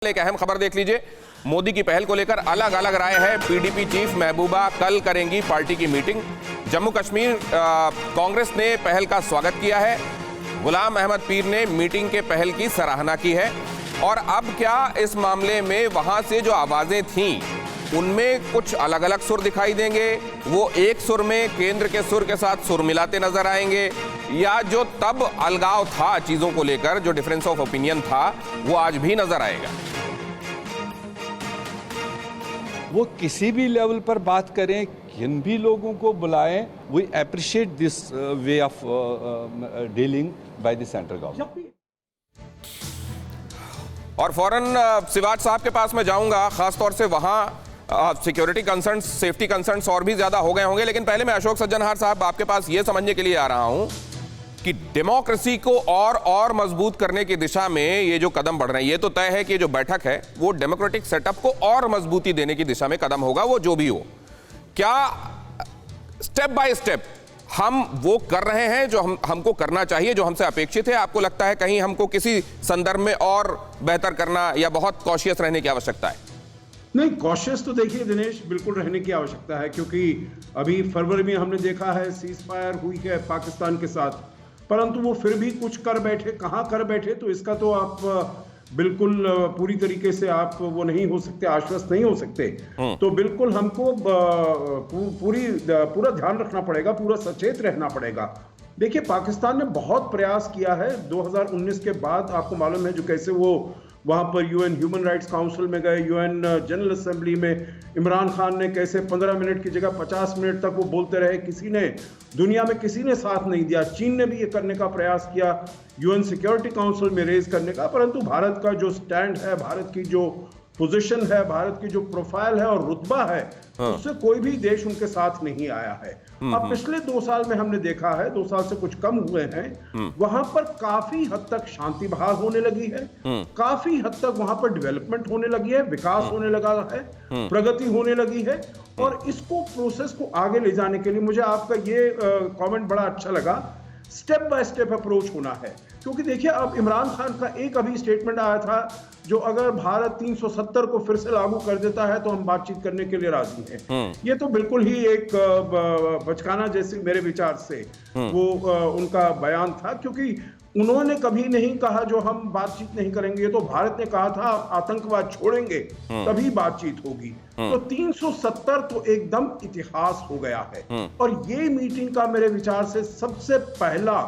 एक अहम खबर देख लीजिए। मोदी की पहल को लेकर अलग अलग राय है। पीडीपी चीफ महबूबा कल करेंगी पार्टी की मीटिंग। जम्मू कश्मीर कांग्रेस ने पहल का स्वागत किया है। गुलाम अहमद पीर ने मीटिंग के पहल की सराहना की है। और अब क्या इस मामले में वहां से जो आवाजें थीं उनमें कुछ अलग अलग सुर दिखाई देंगे? वो एक सुर में केंद्र के सुर के साथ सुर मिलाते नजर आएंगे, या जो तब अलगाव था चीजों को लेकर, जो डिफरेंस ऑफ ओपिनियन था, वो आज भी नजर आएगा? वो किसी भी लेवल पर बात करें, किन भी लोगों को बुलाएं, we appreciate this way of dealing by the central government. और फौरन सिवाज साहब के पास मैं जाऊंगा, खासतौर से वहां सिक्योरिटी कंसर्न्स, सेफ्टी कंसर्न्स और भी ज्यादा हो गए होंगे। लेकिन पहले मैं अशोक सज्जनहार साहब आपके पास ये समझने के लिए आ रहा हूं कि डेमोक्रेसी को और मजबूत करने की दिशा में ये जो कदम बढ़ रहे हैं, ये तो तय है कि जो बैठक है वो डेमोक्रेटिक सेटअप को और मजबूती देने की दिशा में कदम होगा, वो जो भी हो। क्या स्टेप बाय स्टेप हम वो कर रहे हैं जो हमको करना चाहिए, जो हमसे अपेक्षित है? आपको लगता है कहीं हमको किसी संदर्भ में और बेहतर करना या बहुत कॉशियस रहने की आवश्यकता है? नहीं, कॉशियस तो देखिए दिनेश, बिल्कुल रहने की आवश्यकता है, क्योंकि अभी फरवरी में हमने देखा है सीज फायर हुई है पाकिस्तान के साथ, परंतु वो फिर भी कुछ कर बैठे। कहाँ कर बैठे, तो इसका तो आप बिल्कुल पूरी तरीके से आप वो नहीं हो सकते, आश्वस्त नहीं हो सकते। तो बिल्कुल हमको पूरा ध्यान रखना पड़ेगा, पूरा सचेत रहना पड़ेगा। देखिए, पाकिस्तान ने बहुत प्रयास किया है 2019 के बाद। आपको मालूम है जो कैसे वो वहां पर यूएन ह्यूमन राइट्स काउंसिल में गए, यूएन जनरल असेंबली में इमरान खान ने कैसे 15 मिनट की जगह 50 मिनट तक वो बोलते रहे। दुनिया में किसी ने साथ नहीं दिया। चीन ने भी ये करने का प्रयास किया, यूएन सिक्योरिटी काउंसिल में रेज करने का, परंतु भारत का जो स्टैंड है, भारत की जो पोजीशन है, भारत की जो प्रोफाइल है और रुतबा है, उससे कोई भी देश उनके साथ नहीं आया है। अब पिछले 2 साल में हमने देखा है, 2 साल से कुछ कम हुए हैं, वहां पर काफी हद तक शांति बहाल होने लगी है, काफी हद तक वहां पर डेवलपमेंट होने लगी है, विकास होने लगा है, प्रगति होने लगी है। और इसको प्रोसेस को आगे ले जाने के लिए मुझे आपका ये कमेंट बड़ा अच्छा लगा। स्टेप बाय स्टेप अप्रोच होना है, क्योंकि देखिए अब इमरान खान का एक अभी स्टेटमेंट आया था, जो अगर भारत 370 को फिर से लागू कर देता है तो हम बातचीत करने के लिए राजी हैं। ये तो बिल्कुल ही एक बचकाना जैसे मेरे विचार से वो उनका बयान था, क्योंकि उन्होंने कभी नहीं कहा जो हम बातचीत नहीं करेंगे। ये तो भारत ने कहा था आतंकवाद छोड़ेंगे तभी बातचीत होगी। तो 370 तो एकदम इतिहास हो गया है। और ये मीटिंग का मेरे विचार से सबसे पहला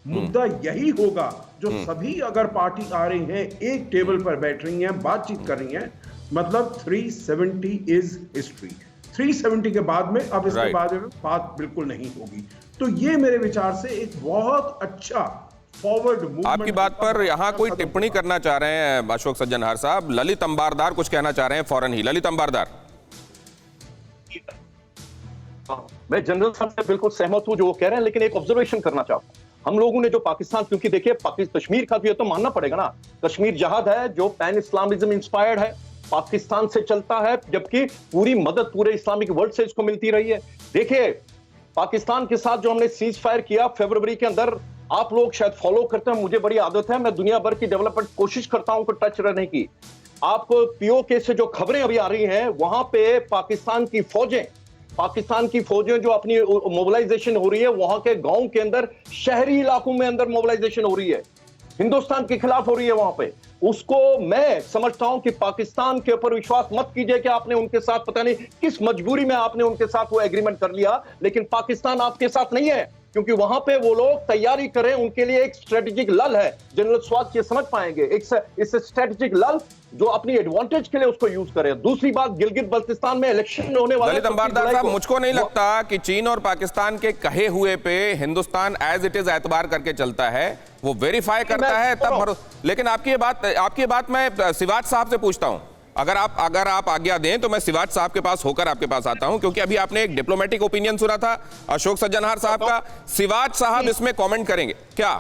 मुद्दा यही होगा, जो सभी अगर पार्टी आ रही हैं, एक टेबल पर बैठ रही हैं, बातचीत कर रही हैं, मतलब 370 इज हिस्ट्री। 370 के बाद में अब इसके बाद में बात बिल्कुल नहीं होगी। तो ये मेरे विचार से एक बहुत अच्छा फॉरवर्ड मूवमेंट। आपकी बात पर यहाँ कोई टिप्पणी करना चाह रहे हैं अशोक सज्जनहार साहब? ललित अंबारदार कुछ कहना चाह रहे हैं फौरन ही। ललित अंबारदार। मैं जनरल साहब से बिल्कुल सहमत हूं जो वो कह रहे हैं, लेकिन एक ऑब्जर्वेशन करना चाहता हूं। हम लोगों ने जो पाकिस्तान, क्योंकि देखिए कश्मीर का तो ये तो मानना पड़ेगा ना, कश्मीर जहाद है जो पैन इस्लामिज्म इंस्पायर्ड है, पाकिस्तान से चलता है, जबकि पूरी मदद पूरे इस्लामिक वर्ल्ड से इसको मिलती रही है। देखिए, पाकिस्तान के साथ जो हमने सीज फायर किया फरवरी के अंदर, आप लोग शायद फॉलो करते हैं, मुझे बड़ी आदत है, मैं दुनिया भर की डेवलपमेंट कोशिश करता हूं टच रहने की। आप पीओके से जो खबरें अभी आ रही हैं, वहां पे पाकिस्तान की फौजें जो अपनी मोबिलाइजेशन हो रही है, वहां के गांव के अंदर, शहरी इलाकों में अंदर मोबिलाइजेशन हो रही है, हिंदुस्तान के खिलाफ हो रही है वहां पे। उसको मैं समझता हूं कि पाकिस्तान के ऊपर विश्वास मत कीजिए कि आपने उनके साथ पता नहीं किस मजबूरी में आपने उनके साथ वो एग्रीमेंट कर लिया, लेकिन पाकिस्तान आपके साथ नहीं है, क्योंकि वहां पे वो लोग तैयारी करें, उनके लिए एक स्ट्रेटेजिक लल है। जनरल स्वाद ये समझ पाएंगे, एक स्ट्रेटेजिक लल जो अपनी एडवांटेज के लिए उसको यूज करे। दूसरी बात, गिलगित बल्तिस्तान में इलेक्शन होने वाला है। ललित अंबारदार साहब, मुझको नहीं लगता कि चीन और पाकिस्तान के कहे हुए पे हिंदुस्तान एज इट इज एतबार करके चलता है, वो वेरीफाई करता है तब। लेकिन आपकी ये बात मैं सिवाज साहब से पूछता हूं। अगर आप आज्ञा दें तो मैं सिवाज साहब के पास होकर आपके पास आता हूं, क्योंकि अभी आपने एक डिप्लोमेटिक ओपिनियन सुना था अशोक सज्जनहार साहब का। सिवाज साहब इसमें कमेंट करेंगे क्या?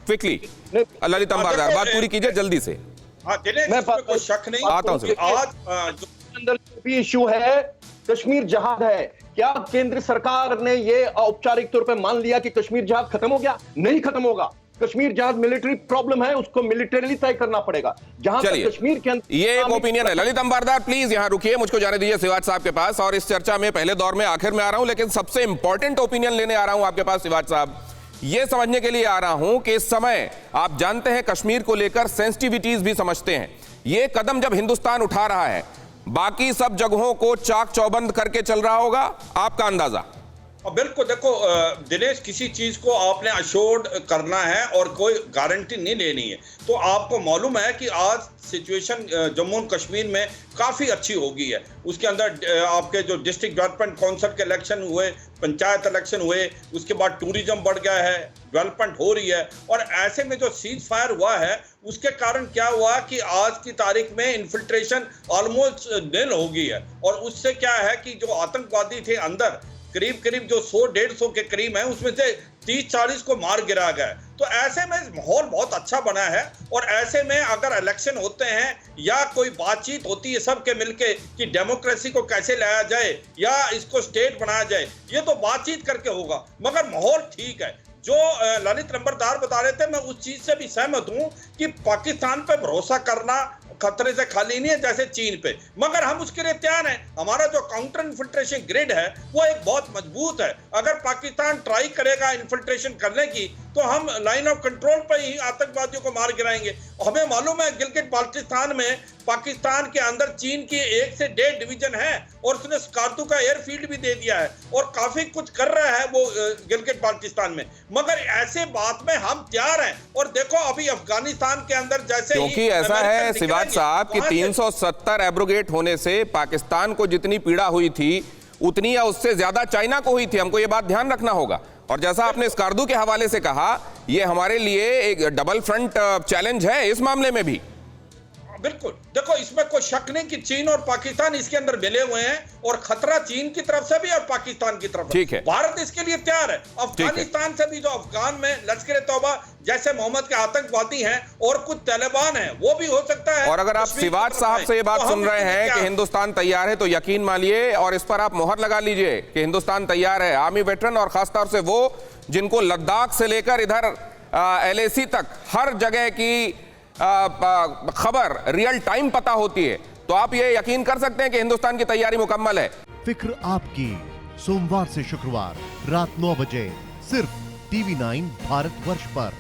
क्विकली ललित अंबारदार, बात पूरी कीजिए जल्दी से। मैं कोई शक नहीं आता हूं। आज जो अंदर भी इशू है, कश्मीर जहाद है। क्या केंद्र सरकार ने ये औपचारिक तौर पे मान लिया कि कश्मीर जहाद खत्म हो गया? नहीं खत्म होगा। कश्मीर जहां मिलिट्री प्रॉब्लम है उसको मिलिटरीली तय करना पड़ेगा। जहां तक कश्मीर के अंदर ये एक ओपिनियन है। ललित अंबारदार प्लीज यहां रुकिए, मुझको जाने दीजिए सिवाच साहब के पास, और इस चर्चा में पहले दौर में आखिर में आ रहा हूं, लेकिन सबसे इंपॉर्टेंट ओपिनियन लेने आ रहा हूं आपके पास सिवाच साहब। ये समझने के लिए आ रहा हूं कि इस समय आप जानते हैं कश्मीर को लेकर सेंसिटिविटीज भी समझते हैं। ये कदम जब हिंदुस्तान उठा रहा है, बाकी सब जगहों को चाक चौबंद करके चल रहा होगा, आपका अंदाजा? बिल्कुल, देखो दिनेश, किसी चीज को आपने अश्योर्ड करना है और कोई गारंटी नहीं लेनी है। तो आपको मालूम है कि आज सिचुएशन जम्मू एंड कश्मीर में काफ़ी अच्छी हो गई है। उसके अंदर आपके जो डिस्ट्रिक्ट डेवलपमेंट काउंसिल के इलेक्शन हुए, पंचायत इलेक्शन हुए, उसके बाद टूरिज्म बढ़ गया है, डेवलपमेंट हो रही है। और ऐसे में जो सीज फायर हुआ है उसके कारण क्या हुआ कि आज की तारीख में इन्फिल्ट्रेशन ऑलमोस्ट निल हो गई है। और उससे क्या है कि जो आतंकवादी थे अंदर करीब करीब जो 100-150 के करीब है, उसमें से 30-40 को मार गिरा गया। तो ऐसे में माहौल बहुत अच्छा बना है। और ऐसे में अगर इलेक्शन होते हैं या कोई बातचीत होती है सबके मिलके कि डेमोक्रेसी को कैसे लाया जाए या इसको स्टेट बनाया जाए, ये तो बातचीत करके होगा, मगर माहौल ठीक है। जो ललित नंबरदार बता रहे थे, मैं उस चीज से भी सहमत हूं कि पाकिस्तान पे भरोसा करना खतरे से खाली नहीं है जैसे चीन पे, मगर हम उसके लिए तैयार हैं। हमारा जो काउंटर इन्फिल्ट्रेशन ग्रिड है वो एक बहुत मजबूत है। अगर पाकिस्तान ट्राई करेगा इन्फिल्ट्रेशन करने की तो हम लाइन ऑफ कंट्रोल पर ही आतंकवादियों को मार गिराएंगे। हमें मालूम है गिलगित बाल्टिस्तान में पाकिस्तान के अंदर चीन की 1 से 1.5 डिवीजन है और उसने स्कार्दू का एयरफील्ड भी दे दिया है और काफी कुछ कर रहा है वो गिलगित बाल्टिस्तान में। मगर ऐसे बात में हम तैयार हैं। और देखो अभी अफगानिस्तान के अंदर जैसे, क्योंकि ऐसा है सिवाच साहब कि 370 एब्रोगेट होने से पाकिस्तान को जितनी पीड़ा हुई थी उतनी या उससे ज्यादा चाइना को हुई थी। हमको ये बात ध्यान रखना होगा। और जैसा आपने स्कार्दू के हवाले से कहा, ये हमारे लिए एक डबल फ्रंट चैलेंज है इस मामले में भी। बिल्कुल, देखो इसमें कोई शक नहीं कि चीन और पाकिस्तान इसके अंदर मिले हुए हैं और खतरा चीन की तरफ से भी और पाकिस्तान की तरफ ठीक है। भारत इसके लिए तैयार है। अफगानिस्तान से भी जो अफगान में लश्कर तौबा जैसे मोहम्मद के आतंकवादी हैं और कुछ तालिबान हैं, वो भी हो सकता है। और अगर आप सिवाच साहब से ये बात सुन रहे हैं कि हिंदुस्तान तैयार है, तो यकीन मानिए और इस पर आप मोहर लगा लीजिए कि हिंदुस्तान तैयार है। आर्मी वेटरन और खासतौर से वो जिनको लद्दाख से लेकर इधर LAC तक हर जगह की खबर रियल टाइम पता होती है, तो आप ये यकीन कर सकते हैं कि हिंदुस्तान की तैयारी मुकम्मल है। फिक्र आपकी, सोमवार से शुक्रवार रात 9 बजे सिर्फ TV9 भारतवर्ष पर।